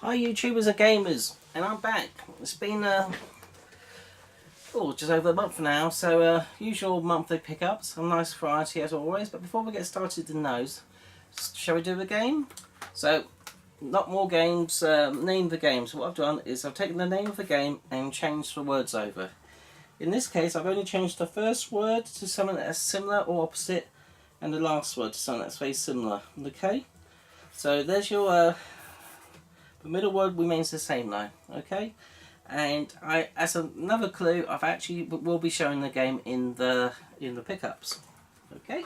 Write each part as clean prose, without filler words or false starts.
Hi YouTubers and gamers, and I'm back. It's been just over a month now, so usual monthly pickups, a nice variety as always. But before we get started in those, shall we do a game? So, not more games, name the game. So what I've done is I've taken the name of the game and changed the words over. In this case, I've only changed the first word to something that's similar or opposite, and the last word to something that's very similar. Okay? So there's your the middle word remains the same now, okay? And as another clue, I've actually will be showing the game in the pickups, okay?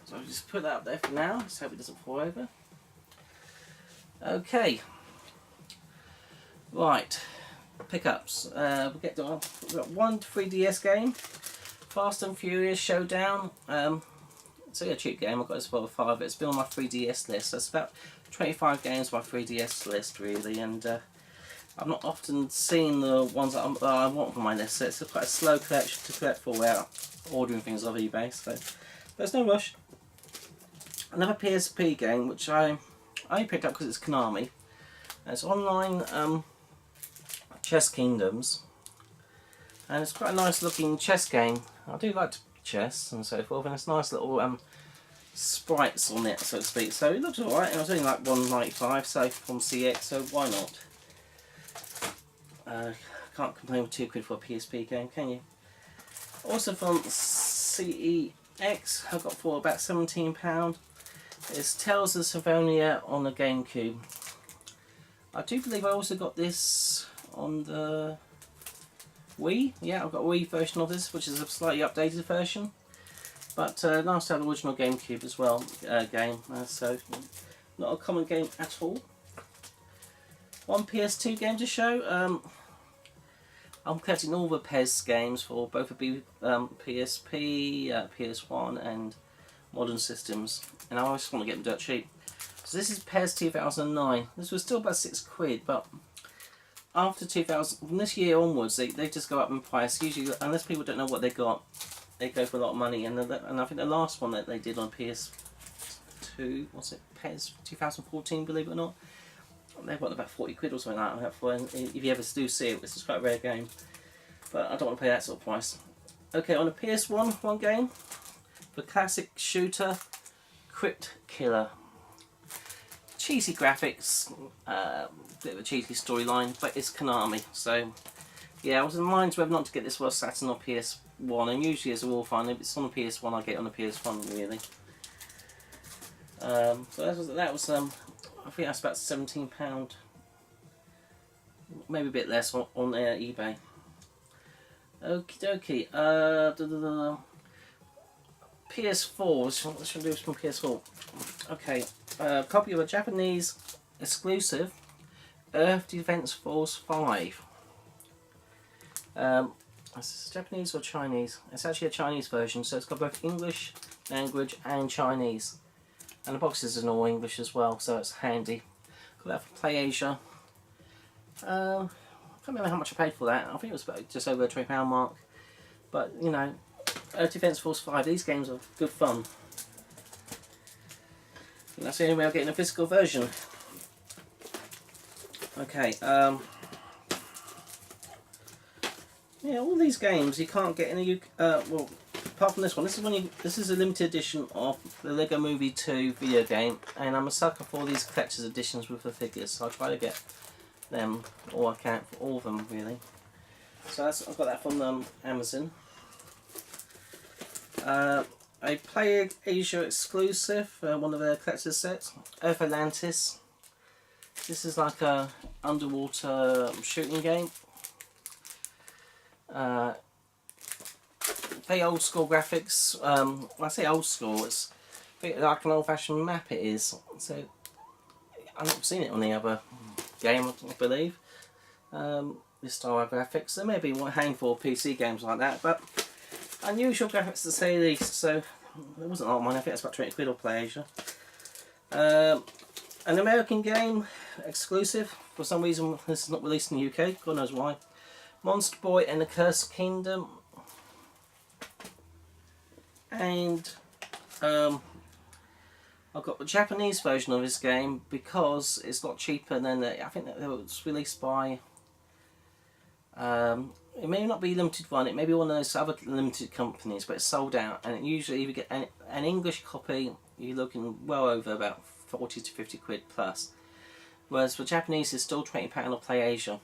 So I'll just put that up there for now. Let's hope it doesn't fall over. Okay. Right. Pickups. We've got one 3DS game, Fast and Furious Showdown. It's a cheap game. I've got this for $5. It's been on my 3DS list. That's about 25 games on my 3DS list, really, and I've not often seen the ones that I want for my list, so it's quite a slow collection to collect for without ordering things off eBay, so there's no rush. Another PSP game, which I picked up because it's Konami, and it's online chess kingdoms, and it's quite a nice looking chess game. I do like chess and so forth, and it's nice little sprites on it, so to speak. So it looks alright, and it was only like $1.95, so from CX, so why not? Can't complain with £2 for a PSP game, can you? Also from CEX, I got for about £17. It's Tales of Symphonia on the GameCube. I do believe I also got this on the Wii. Yeah, I've got a Wii version of this, which is a slightly updated version. But nice to have the original GameCube as well so not a common game at all. One PS2 game to show. I'm collecting all the PES games for both the PSP, PS1 and modern systems, and I always want to get them dirt cheap. So this is PES 2009. This was still about £6, but after 2000, from this year onwards, they just go up in price. Usually, unless people don't know what they got, they go for a lot of money. And I think the last one that they did on PS2, what's it, PES 2014, believe it or not, they've got about £40 or something like that for. And if you ever do see it, this is quite a rare game. But I don't want to pay that sort of price. Okay, on the PS1, one game, the classic shooter, Crypt Killer. Cheesy graphics, bit of a cheesy storyline, but it's Konami, so yeah, I was in mind whether or not to get this for Saturn or PS1, and usually as a rule fine, if it's on the PS1, I get it on the PS1 really. So that was I think that's about £17, maybe a bit less on eBay. Okie dokie. PS4. Let's do this from PS4. Okay, a copy of a Japanese exclusive Earth Defense Force 5. Is this Japanese or Chinese? It's actually a Chinese version, so it's got both English language and Chinese. And the box is in all English as well, so it's handy. Got that for PlayAsia. I can't remember how much I paid for that. I think it was about just over the £20 mark. But, you know, Earth Defense Force 5, these games are good fun. And that's the only way of getting a physical version. Okay, yeah, all these games you can't get in the UK, well, apart from this one. This is a limited edition of the Lego Movie 2 video game, and I'm a sucker for these collector's editions with the figures, so I'll try to get them all I can, for all of them really. So I've got that from Amazon. A PlayAsia exclusive, one of their collector's sets, Earth Atlantis. This is like a underwater shooting game. Very old school graphics. When I say old school, it's like an old fashioned map it is. So I've not seen it on the other game, I believe. This style of graphics. There may be one handful of PC games like that, but unusual graphics to say the least. So it wasn't a lot of money. I think it's about £20 or PlayAsia. An American game exclusive. For some reason, this is not released in the UK. God knows why. Monster Boy and the Cursed Kingdom. And I've got the Japanese version of this game because it's a lot cheaper than I think that it was released by. It may not be limited one. It may be one of those other limited companies, but it's sold out. And usually, if you get an English copy, you're looking well over about 40 to 50 quid plus. Whereas for Japanese, it's still £20 on PlayAsia.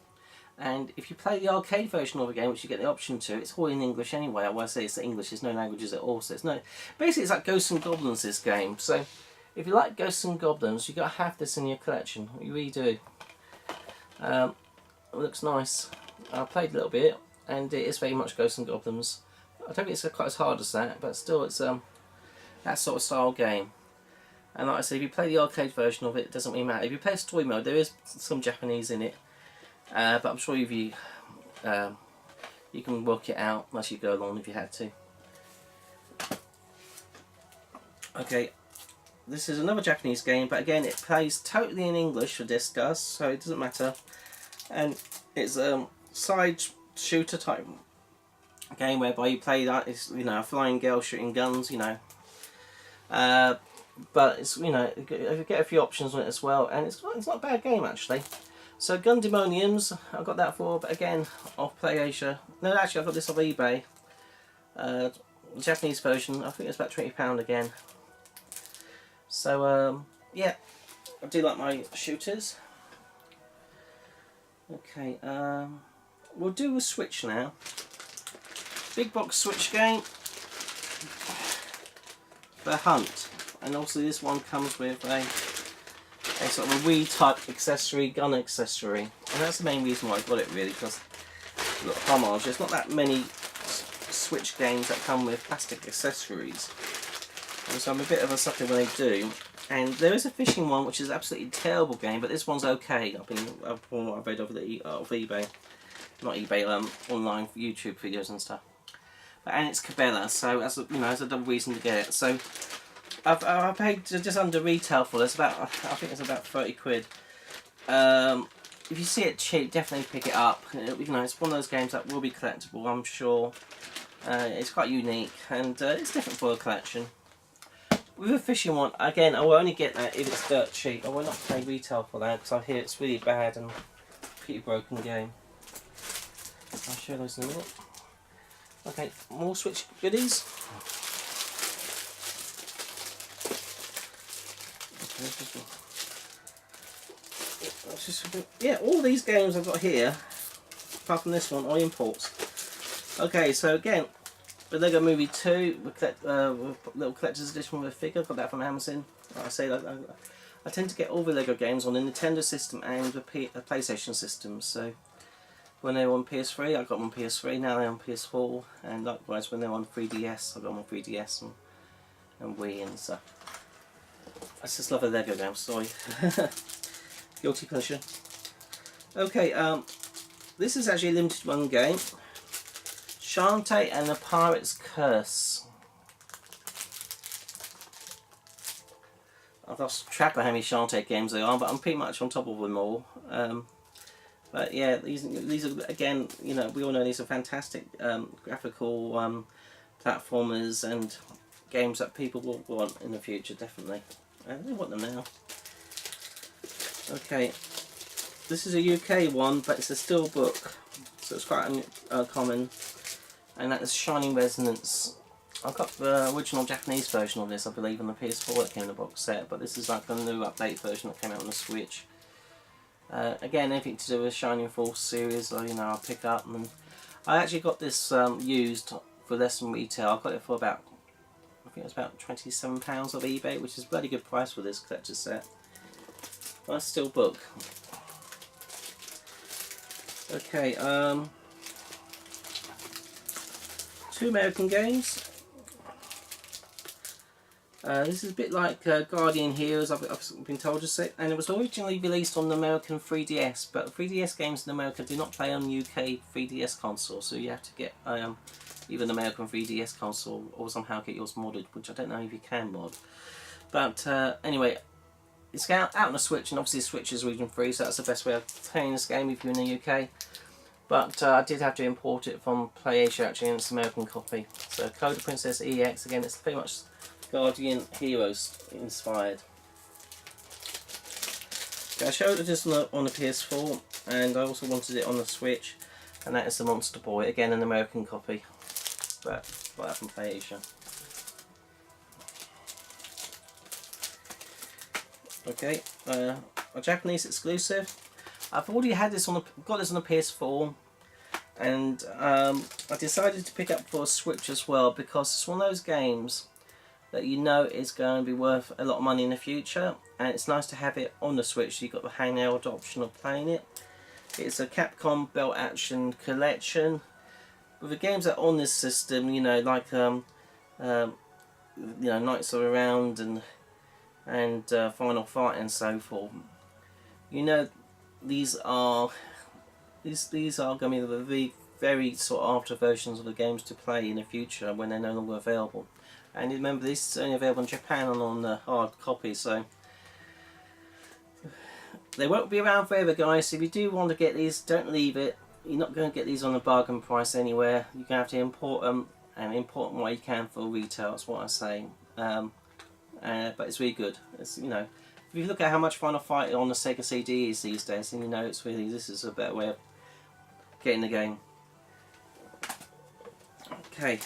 And if you play the arcade version of the game, which you get the option to, it's all in English anyway. I want to say it's English. There's no languages at all. So it's no. Basically, it's like Ghosts and Goblins. This game. So if you like Ghosts and Goblins, you got to have this in your collection. You really do. It looks nice. I played a little bit, and it is very much Ghosts and Goblins. I don't think it's quite as hard as that, but still, it's that sort of style game. And like I said, if you play the arcade version of it, it doesn't really matter. If you play story mode, there is some Japanese in it, but I'm sure if you can work it out as you go along if you had to. Okay, this is another Japanese game, but again, it plays totally in English for this does, so it doesn't matter. And it's side shooter type game whereby you play that it's a flying girl shooting guns, but it's you get a few options on it as well, and it's not a bad game actually. So Gundemoniums, I got that for, but again off PlayAsia. No, actually I got this off eBay. The Japanese version, I think it's about £20 again. So yeah, I do like my shooters. Okay, we'll do a Switch now. Big box Switch game. The Hunt. And also this one comes with a sort of a Wii type accessory, gun accessory. And that's the main reason why I got it really, because look, homage. There's not that many Switch games that come with plastic accessories. And so I'm a bit of a sucker when they do. And there is a fishing one which is an absolutely terrible game, but this one's okay. From what I've read off eBay, not eBay, online YouTube videos and stuff. And it's Cabela, so as a double reason to get it. So I paid just under retail for this. I think it's about 30 quid. If you see it cheap, definitely pick it up. It's one of those games that will be collectible, I'm sure. It's quite unique and it's different for a collection. With a fishing one, again, I will only get that if it's dirt cheap. I will not pay retail for that because I hear it's really bad and pretty broken game. I'll show those in a minute. Okay, more Switch goodies. Yeah, all these games I've got here, apart from this one, are imports. Okay, so again, the Lego Movie 2, little collector's edition with a figure, got that from Amazon. Like I say, I tend to get all the Lego games on the Nintendo system and the PlayStation system. So when they were on PS3, I got them on PS3, now they're on PS4, and likewise when they're on 3DS, I got them on 3DS and Wii and stuff. I just love the Lego games, sorry. Guilty pleasure. Okay, this is actually a limited run game. Shantae and the Pirate's Curse. I've lost track of how many Shantae games there are, but I'm pretty much on top of them all. But yeah, these are, again, we all know these are fantastic graphical platformers and games that people will want in the future, definitely. And they want them now. Okay, this is a UK one, but it's a steel book, so it's quite uncommon. And that is Shining Resonance. I've got the original Japanese version of this, I believe, on the PS4 that came in the box set, but this is like a new update version that came out on the Switch. Again, anything to do with Shining Force series, I'll pick up. And I actually got this used for less than retail. I got it for about, I think it was about £27 off eBay, which is a bloody good price for this collector's set. Nice steel book. Okay, two American games. This is a bit like Guardian Heroes, I've been told to say, and it was originally released on the American 3DS, but 3DS games in America do not play on UK 3DS console, so you have to get either an American 3DS console or somehow get yours modded, which I don't know if you can mod. But anyway, it's out on the Switch, and obviously the Switch is region free, so that's the best way of playing this game if you're in the UK. But I did have to import it from PlayAsia actually, and it's an American copy. So Coda Princess EX, again, it's pretty much Guardian Heroes inspired. I showed it just on the PS4, and I also wanted it on the Switch, and that is the Monster Boy, again an American copy, but from PlayAsia. Okay, a Japanese exclusive. I've already had this got this on the PS4, and I decided to pick up for a Switch as well, because it's one of those games that you know is going to be worth a lot of money in the future, and it's nice to have it on the Switch. So you've got the handheld option of playing it. It's a Capcom Belt Action collection with the games that are on this system, you know, like Knights of the Round and Final Fight and so forth. You know, these are going to be the very sought after versions of the games to play in the future when they're no longer available. And remember, this is only available in Japan and on the hard copy, so they won't be around forever, guys. So if you do want to get these, don't leave it. You're not going to get these on a bargain price anywhere. You're going to have to import them, and import them what you can for retail. That's what I say. But it's really good. It's, you know, if you look at how much Final Fight on the Sega CD is these days, then you know it's really, this is a better way of getting the game. Okay.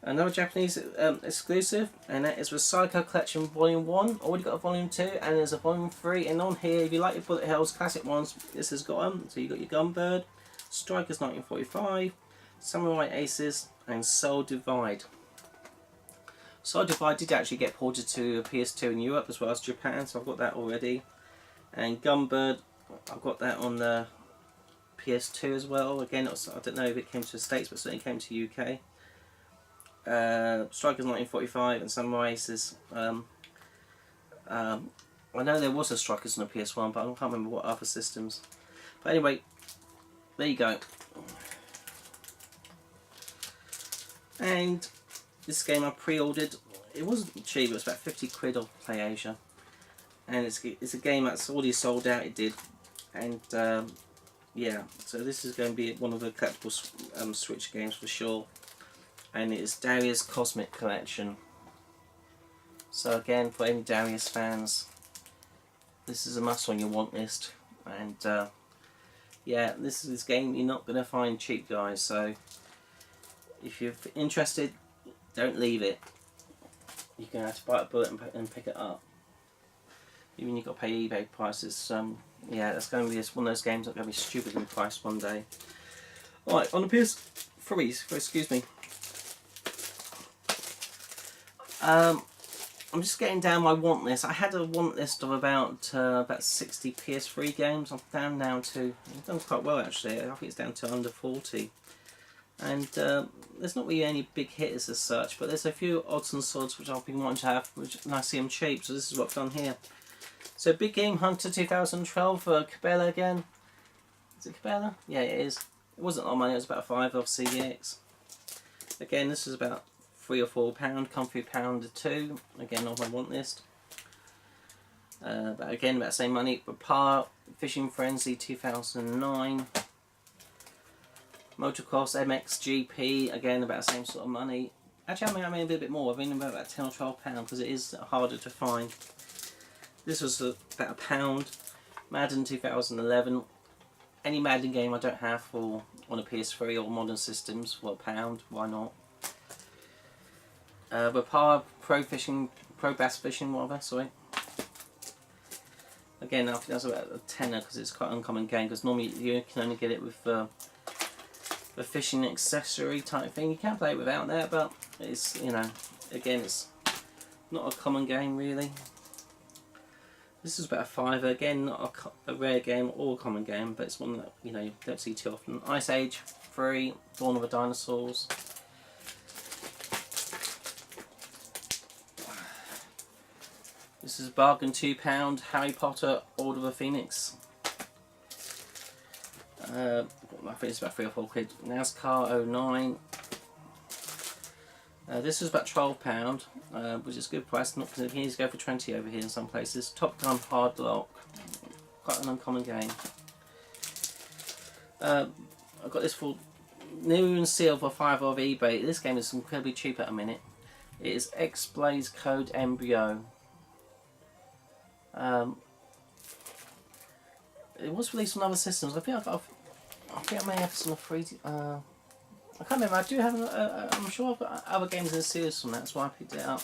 Another Japanese exclusive, and that is Psycho Collection Volume 1. Already got a Volume 2, and there's a Volume 3. And on here, if you like your bullet hells, classic ones, this has got them. So you've got your Gunbird, Strikers 1945, Samurai Aces, and Soul Divide. Soul Divide did actually get ported to PS2 in Europe as well as Japan, so I've got that already. And Gunbird, I've got that on the PS2 as well. Again, I don't know if it came to the States, but certainly came to UK. Strikers 1945 and Samurai Aces. I know there was a Strikers on the PS1, but I can't remember what other systems. But anyway, there you go. And this game I pre-ordered. It wasn't cheap. It was about 50 quid off PlayAsia, and it's a game that's already sold out. It did, and yeah. So this is going to be one of the collectible Switch games for sure. And it is Darius Cosmic Collection. So again, for any Darius fans, this is a must on your want list. And yeah, this is this game you're not going to find cheap, guys. So if you're interested, don't leave it. You're going to have to bite a bullet and pick it up. Even you've got to pay eBay prices. Yeah, that's going to be one of those games that's going to be stupid in price one day. Alright, on the PS3, excuse me. I'm just getting down my want list. I had a want list of about 60 PS3 games. I'm down now to, I've done quite well actually. I think it's down to under 40. And there's not really any big hitters as such, but there's a few odds and sods which I've been wanting to have, and I see them cheap, so this is what I've done here. So Big Game Hunter 2012 for Cabela again. Is it Cabela? Yeah, it is. It wasn't a lot of money, it was about 5 off CDX. Again, this is about £3 or £4, comfy £1 again on my want list. But again, about the same money. Repros, Fishing Frenzy 2009. Motocross MXGP, again about the same sort of money. Actually, I mean a little bit more. I mean about £10 or £12 because it is harder to find. This was about £1. Madden 2011. Any Madden game I don't have on a PS3 or modern systems for £1, why not? Repros Pro Bass Fishing, whatever, sorry. Again, I think that's about a tenner because it's quite an uncommon game, because normally you can only get it with a fishing accessory type thing. You can play it without that, but it's, you know, again, it's not a common game really. This is about a £5, again, not a rare game or a common game, but it's one that, you know, you don't see too often. Ice Age 3, Dawn of the Dinosaurs. This is a bargain £2, Harry Potter, Order of the Phoenix. I think it's about 3 or 4 quid. NASCAR 09. This is about £12, which is a good price. Not because you need to go for 20 over here in some places. Top Gun Hard Lock, quite an uncommon game. I've got this for new and sealed for £5 off eBay. This game is incredibly cheap at a minute. It is X-Blaze Code Embryo. It was released on other systems. I think I may have some free. I can't remember. I do have. I'm sure I've got other games in the series from that. That's why I picked it up.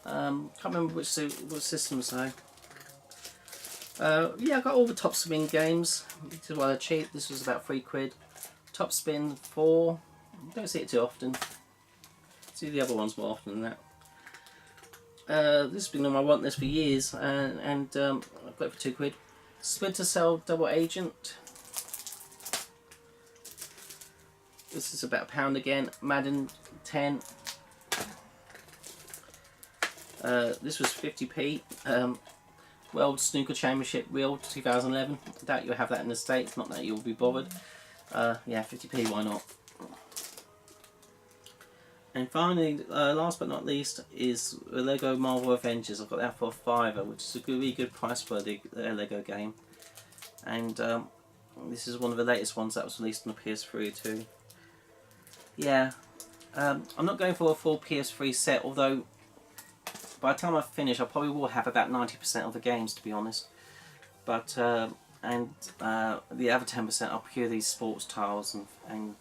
Can't remember which systems though. Yeah, I got all the Top Spin games. This is why they're cheap. This was about £3. Top Spin 4. Don't see it too often. See the other ones more often than that. This has been on my want list for years, and I've got it for £2. Splinter Cell Double Agent. This is about £1 again. Madden 10. This was 50p. World Snooker Championship Wheel 2011. I doubt you'll have that in the States, not that you'll be bothered. Yeah, 50p, why not? And finally, last but not least, is the Lego Marvel Avengers. I've got that for £5, which is a really good price for the Lego game. And this is one of the latest ones that was released on the PS3 too. Yeah, I'm not going for a full PS3 set, although by the time I finish, I probably will have about 90% of the games, to be honest. But the other 10% are pure these sports tiles and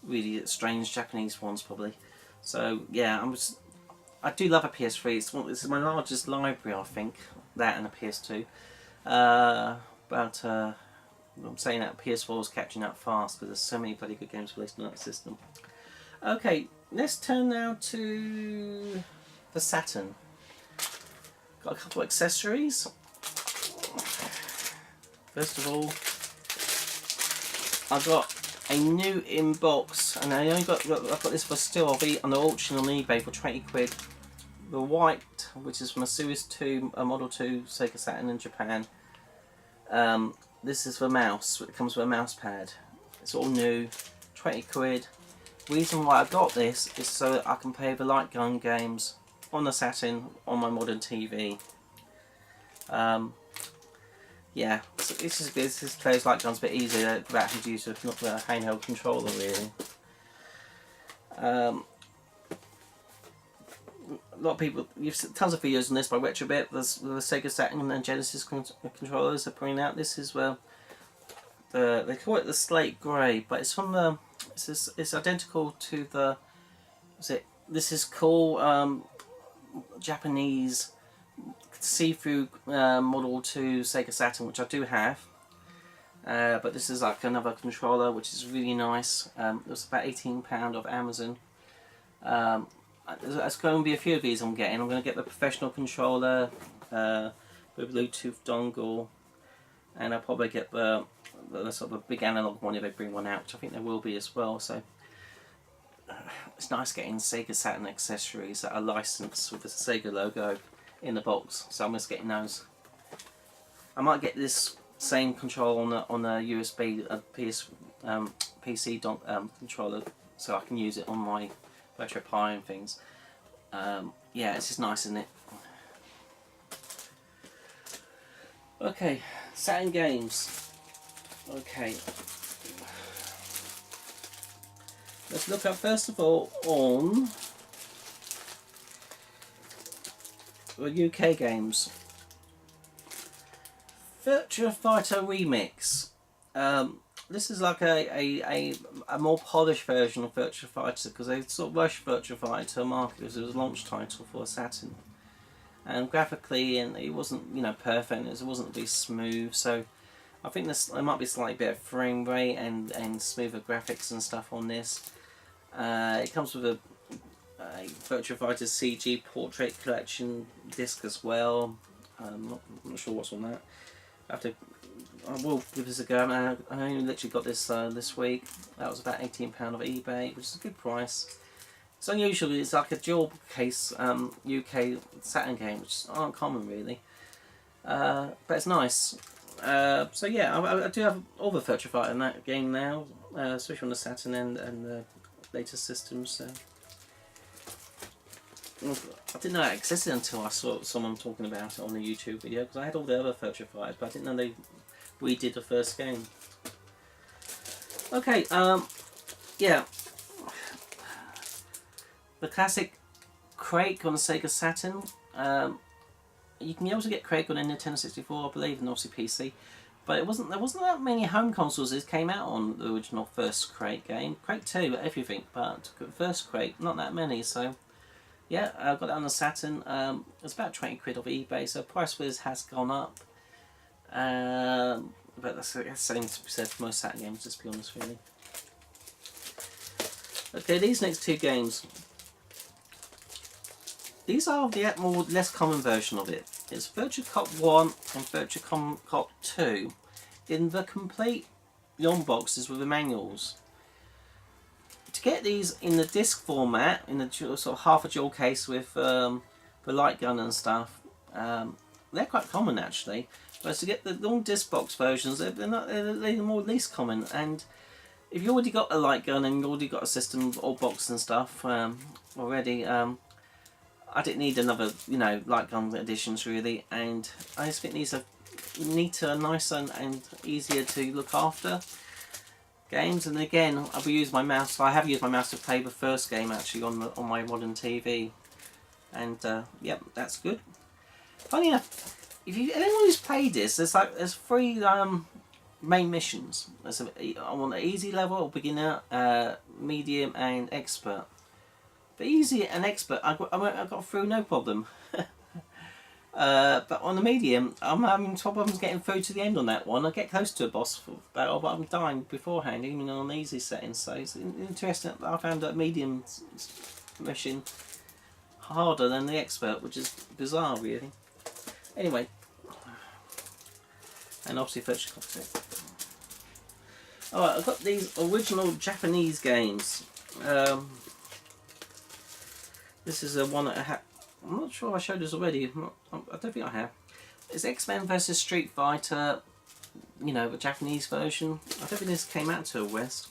really strange Japanese ones, probably. So yeah, I do love a PS3. This is my largest library, I think. That and a PS2. But I'm saying that PS4 is catching up fast because there's so many bloody good games released on that system. Okay, let's turn now to the Saturn. Got a couple of accessories. First of all, I've got a new inbox, and I've got this for still on the auction on eBay for £20. The white, which is from a Series 2, a Model 2 Sega Saturn in Japan. This is the mouse. It comes with a mouse pad. It's all new, £20. Reason why I got this is so that I can play the light gun games on the Saturn on my modern TV. Yeah, so this plays light guns a bit easier without having to use a handheld controller, really. A lot of people, you've seen tons of videos on this by Retrobit. There's the Sega Saturn and Genesis controllers are bringing out. This is they call it the slate grey, but it's from the. It's identical to the. This is called Japanese see-through Model 2 Sega Saturn, which I do have. But this is like another controller, which is really nice. It was about £18 off Amazon. There's going to be a few of these I'm getting. I'm going to get the professional controller with Bluetooth dongle, and I'll probably get the sort of big analog one if they bring one out, which I think there will be as well. So it's nice getting Sega Saturn accessories that are licensed with the Sega logo in the box. So I'm just getting those. I might get this same control on a USB PC controller, so I can use it on my RetroPie and things. Yeah, it's just nice, isn't it? Okay, Saturn games. Okay, let's look at first of all on the UK games. Virtua Fighter Remix. This is like a more polished version of Virtua Fighter, because they sort of rushed Virtua Fighter to market because it was a launch title for Saturn, and graphically, and it wasn't perfect. It wasn't really smooth, so I think there might be slightly better frame rate and smoother graphics and stuff on this. It comes with a Virtua Fighter CG Portrait Collection disc as well. I'm not sure what's on that. I will give this a go. I only literally got this this week. That was about £18 off eBay, which is a good price. It's unusual. It's like a dual case UK Saturn game, which aren't common really. But it's nice. So yeah, I do have all the Virtua Fighter in that game now, especially on the Saturn and the latest systems. So I didn't know it existed until I saw someone talking about it on the YouTube video, because I had all the other Virtua Fighters, but I didn't know they redid the first game. Okay, yeah. The classic Quake on the Sega Saturn. You can also get Craig on a Nintendo 64, I believe, and obviously PC. But there wasn't that many home consoles that came out on the original first Craig game. Craig 2, everything, but first Craig, not that many. So yeah, I got that on the Saturn. It's about 20 quid off eBay, so price whiz has gone up. But that's the same to be said for most Saturn games, just to be honest, really. Okay, these next two games. These are the more less common version of it. It's Virtua Cop 1 and Virtua Cop 2 in the complete long boxes with the manuals. To get these in the disc format, in the sort of half a jewel case with the light gun and stuff, they're quite common actually. But to get the long disc box versions, they're the more least common. And if you already got a light gun and you already got a system or box and stuff already, I didn't need another, light gun editions really, and I just think these are neater, nicer, and easier to look after games. And again, I will use my mouse. I have used my mouse to play the first game actually on my modern TV, and yep, that's good. Funny enough, if anyone who's played this, there's 3 main missions. There's on the easy level, beginner, medium, and expert. The easy and expert, I got through no problem. But on the medium, I'm having problems getting through to the end on that one. I get close to a boss battle, but I'm dying beforehand, even on easy settings. So it's interesting that I found that medium mission harder than the expert, which is bizarre, really. Anyway, and obviously Virtua Cop 2. Alright, I've got these original Japanese games. This is one that I have. I'm not sure if I showed this already. I don't think I have. It's X-Men vs Street Fighter. The Japanese version. I don't think this came out to the West.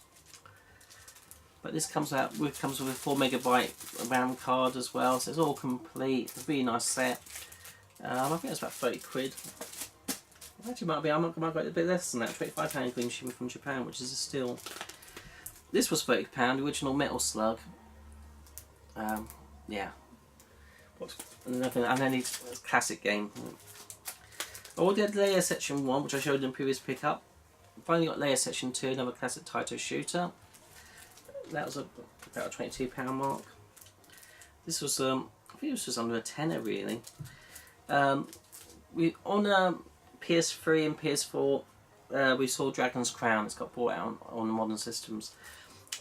But this comes with a 4MB RAM card as well. So it's all complete. It's a really nice set. I think it's about 30 quid. Actually, I might got a bit less than that. £25 including shipping from Japan, which is a steal. This was £30. Original Metal Slug. Yeah. Nothing. And then it's a classic game. I already had Layer Section 1, which I showed in the previous pickup. Finally got Layer Section 2, another classic Taito shooter. That was about a £22 mark. This was I think this was under a tenner really. On PS3 and PS4, we saw Dragon's Crown. It's got brought out on the modern systems,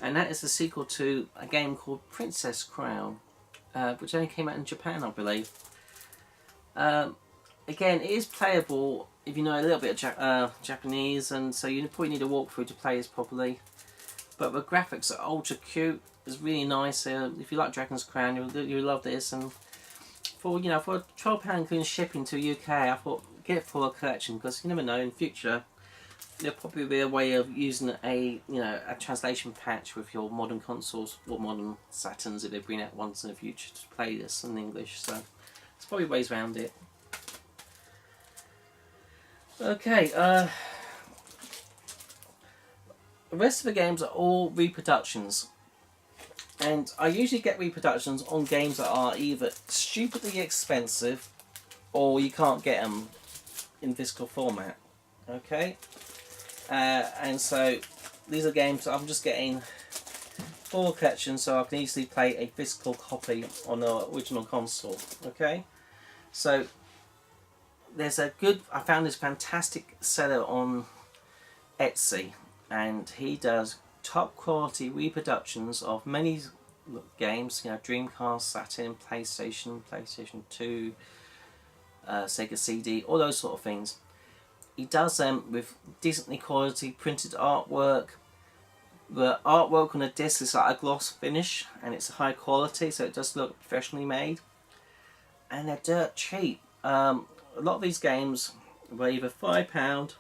and that is the sequel to a game called Princess Crown. Which only came out in Japan, I believe. Again, it is playable if you know a little bit of Japanese, and so you probably need a walkthrough to play this properly. But the graphics are ultra cute. It's really nice. If you like Dragon's Crown, you'll love this. And for for £12 including shipping to UK, I thought get it for a collection, because you never know in future. There'll probably be a way of using a translation patch with your modern consoles or modern Saturns if they bring out ones in the future to play this in English. So there's probably ways around it. Okay, the rest of the games are all reproductions, and I usually get reproductions on games that are either stupidly expensive or you can't get them in physical format. Okay. And so these are games I'm just getting for collection, so I can easily play a physical copy on the original console. Okay, so I found this fantastic seller on Etsy, and he does top quality reproductions of many games. Dreamcast, Saturn, PlayStation 2, Sega CD, all those sort of things. He does them with decently quality printed artwork. The artwork on the disc is like a gloss finish, and it's high quality, so it does look professionally made. And they're dirt cheap. A lot of these games were either £5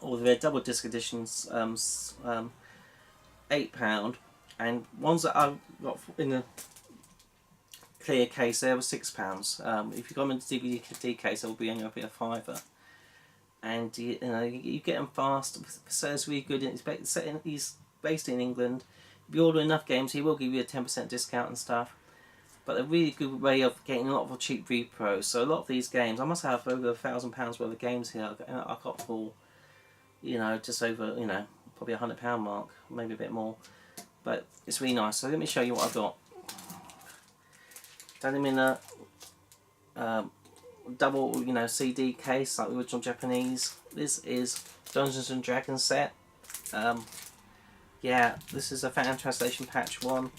or their double disc editions £8, and ones that I got in the clear case there were £6. If you got them in the DVD case, they will be only up at a £5. And you get them fast. So it's really good. He's based in England. If you order enough games, he will give you a 10% discount and stuff. but a really good way of getting a lot of cheap repros. So a lot of these games, I must have over £1,000 worth of games here. I got for, you know, just over, you know, probably £100 mark, maybe a bit more. But it's really nice. So let me show you what I've got. Done them in a double, you know, CD case like the original Japanese. This is Dungeons and Dragons set. Yeah, this is a fan translation patch one.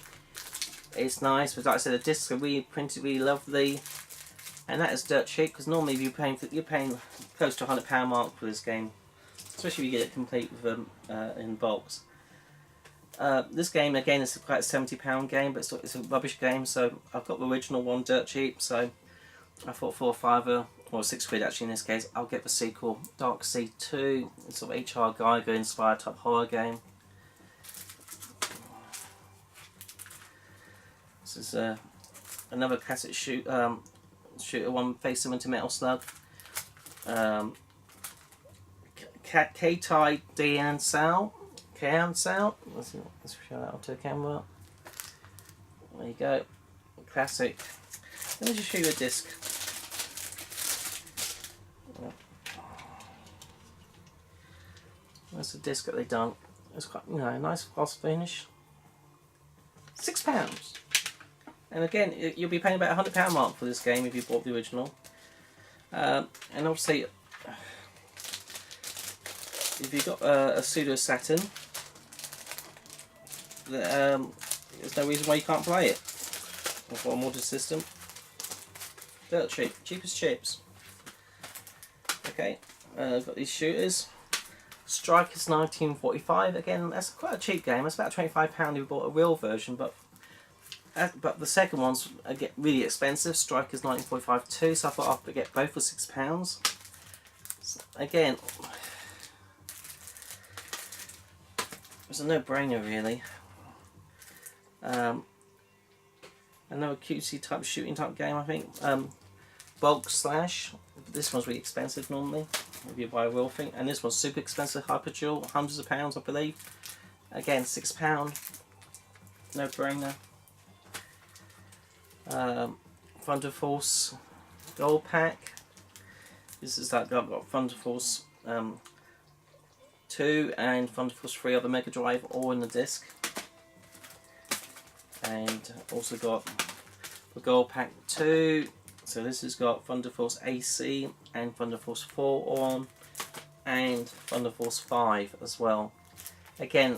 It's nice, but like I said, the discs are really printed, really lovely, and that is dirt cheap because normally you're paying close to £100 mark for this game, especially if you get it complete with them in box. This game again is quite a £70 game, but it's a rubbish game. So I've got the original one dirt cheap, so I thought for £5 or £6 actually in this case, I'll get the sequel, Dark Sea 2. It's sort of H.R. Geiger inspired type horror game. This is another classic shooter one, facing into Metal Slug. Keitai Dian Sao. Let's show that onto the camera. There you go. Classic. Let me just show you a disc. That's the disc that they've done. It's quite, you know, a nice gloss finish. £6. And again, you'll be paying about £100 mark for this game if you bought the original. And obviously, if you've got a pseudo Saturn, there's no reason why you can't play it. I've got a modern system. Dirt cheap, cheap as chips. Okay, I've got these shooters. Strikers 1945. Again, that's quite a cheap game. It's about £25 if you bought a real version, but the second one's get really expensive. Strikers 1945 too. So I thought I'd get both for £6. So again, it's a no-brainer really. Another cutesy type shooting type game, I think. Bulk Slash. This one's really expensive normally if you buy a real thing, and this one's super expensive. Hyper Duel, hundreds of pounds I believe. Again, £6. No brainer. Thunder Force Gold Pack. This is like I've got Thunder Force 2 and Thunder Force 3 on the Mega Drive, all in the disc. And also got the Gold Pack 2. So this has got Thunder Force AC and Thunder Force 4 on, and Thunder Force 5 as well. Again,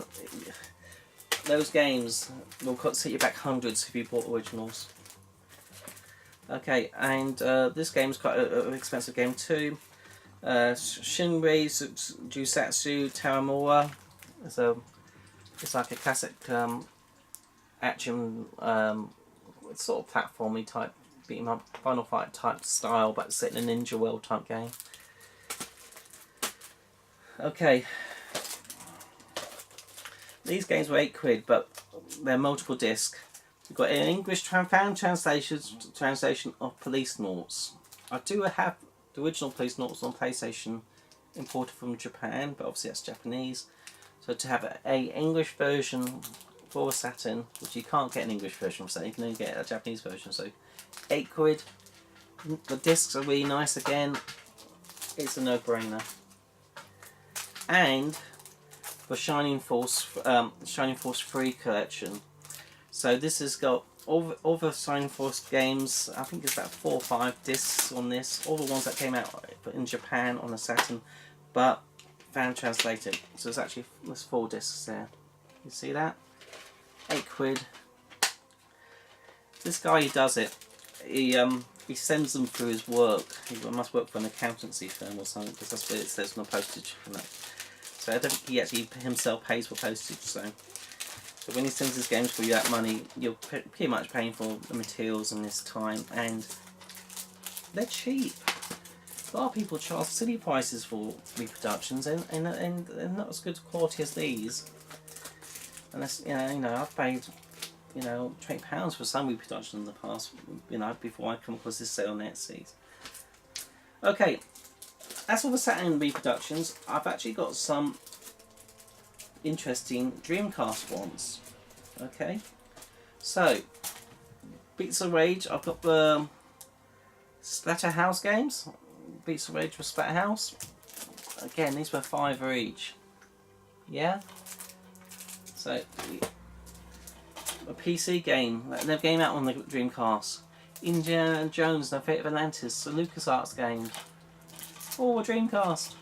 those games will set you back hundreds if you bought originals. Okay, and this game is quite an expensive game too. Shinrei Jusatsu Taramura. It's like a classic action sort of platformy type beat 'em up, Final Fight type style, but set in a Ninja World type game. Okay, these games were £8, but they're multiple disc. We've got an English fan translation of Police Noughts. I do have the original Police Noughts on PlayStation, imported from Japan, but obviously that's Japanese. So to have a English version for Saturn, which you can't get an English version of Saturn, you can only get a Japanese version. So £8. The discs are really nice again. It's a no-brainer. And the Shining Force 3 collection. So this has got all the Shining Force games. I think there's about 4 or 5 discs on this. All the ones that came out in Japan on the Saturn, but fan translated. So there's 4 discs there. You see that? £8. This guy who does it, he sends them through his work. He must work for an accountancy firm or something, because that's what it says on the postage. So I don't think he actually himself pays for postage. So when he sends his games for you that money, you're pretty much paying for the materials and this time, and they're cheap. A lot of people charge silly prices for reproductions, and they're not as good quality as these. Unless you know, I've paid £20 for some reproduction in the past, before I come across this sale on Etsy. Okay, as for the Saturn reproductions, I've actually got some interesting Dreamcast ones. Okay, so Beats of Rage, I've got the Splatterhouse games. Beats of Rage with Splatterhouse. Again, these were £5 each. Yeah? So, a PC game. They came out on the Dreamcast. Indiana Jones and the Fate of Atlantis. The LucasArts game. Oh, a Dreamcast.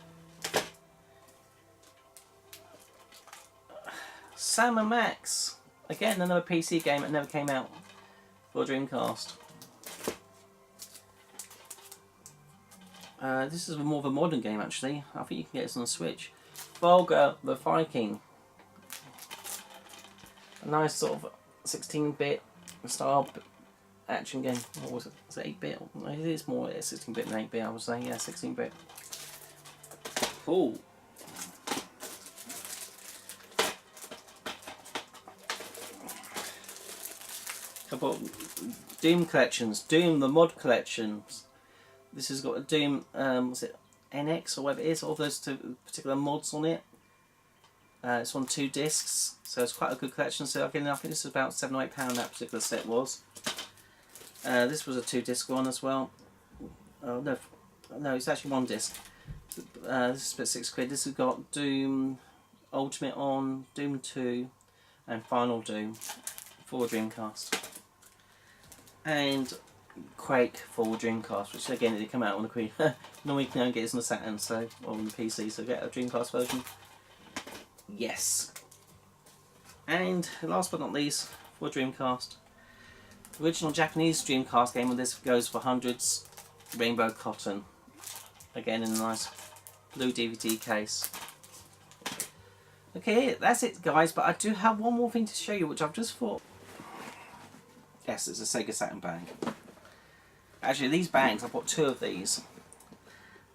Sam and Max. Again, another PC game that never came out for Dreamcast. This is more of a modern game actually. I think you can get this on the Switch. Volga the Viking. A nice sort of 16-bit style action game. Or was it 8-bit? It is more 16-bit than 8-bit, I would say. Yeah, 16-bit. Cool. Couple of Doom collections. Doom the mod collections. This has got a Doom, was it NX or whatever it is, all those two particular mods on it. It's on 2 discs, so it's quite a good collection. So again, I think this is about £7 or £8 that particular set was. This was a 2-disc one as well. Oh no, it's actually 1 disc. This is about £6. This has got Doom Ultimate on, Doom 2, and Final Doom for Dreamcast. And Quake for Dreamcast, which again did come out on the Queen. Normally you can only get this on the Saturn, so on the PC, so get a Dreamcast version. Yes. And last but not least, for Dreamcast, the original Japanese Dreamcast game, and this goes for hundreds. Rainbow Cotton. Again in a nice blue DVD case. Okay, that's it guys, but I do have one more thing to show you, which I've just thought. Yes, it's a Sega Saturn bag. Actually, these bags, I bought 2 of these,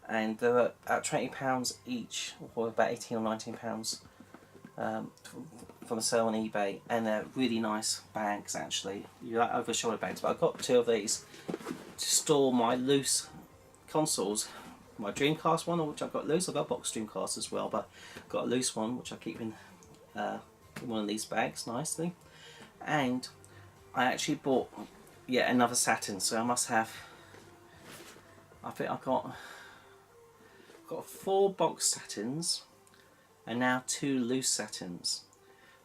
and they're at £20 each, or about £18 or £19 from the sale on eBay, and they're really nice bags actually. You like over shoulder bags, but I got 2 of these to store my loose consoles. My Dreamcast one, which I've got loose. I've got box Dreamcast as well, but I've got a loose one which I keep in one of these bags nicely. And I actually bought yet another Saturn, so I must have, I think I've got 4 box Saturns and now 2 loose Saturns.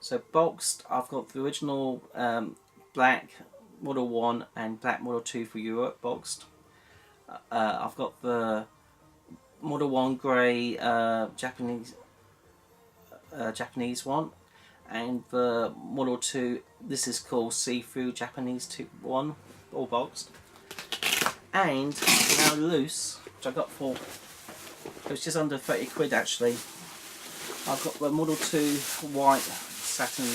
So boxed, I've got the original black Model 1 and black Model 2 for Europe boxed. I've got the Model 1 grey Japanese one, and the Model 2, this is called See-Through Japanese 1, all boxed. And now loose, which I got for, it was just under 30 quid actually. I've got the Model 2 white Saturn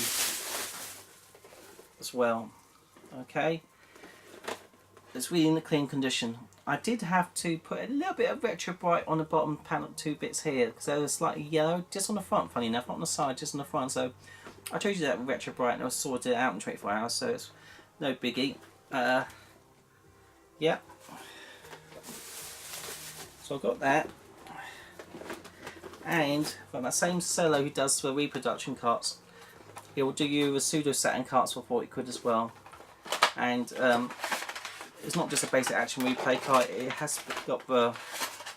as well. Okay, it's really in a clean condition. I did have to put a little bit of retro bright on the bottom panel, 2 bits here, because they were slightly yellow, just on the front, funny enough, not on the side, just on the front. So I told you that with retro bright, and I sorted it out in 24 hours, so it's no biggie. Yeah. So I've got that. And from that same seller who does the reproduction carts, he will do you a pseudo Saturn carts for 40 quid as well. And it's not just a basic action replay cart, it has got the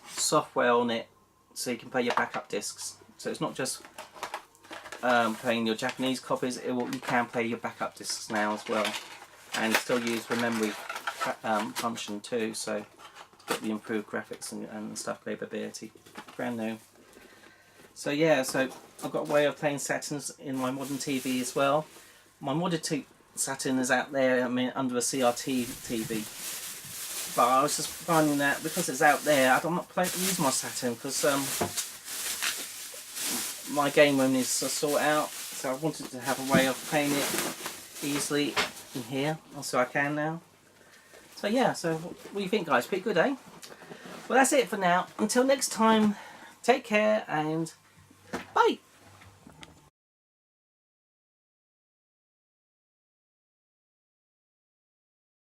software on it so you can play your backup discs. So it's not just playing your Japanese copies, you can play your backup discs now as well, and still use the memory function too, so to get the improved graphics and stuff, playability. Brand new. So yeah, so I've got a way of playing Saturns in my modern TV as well. My modern Saturn is out there, I mean, under a CRT TV. But I was just finding that because it's out there, I'm not use my Saturn because my game room needs to sort out. So I wanted to have a way of playing it easily in here, so I can now. So yeah, so what do you think guys? Pretty good, eh? Well, that's it for now. Until next time, take care and bye!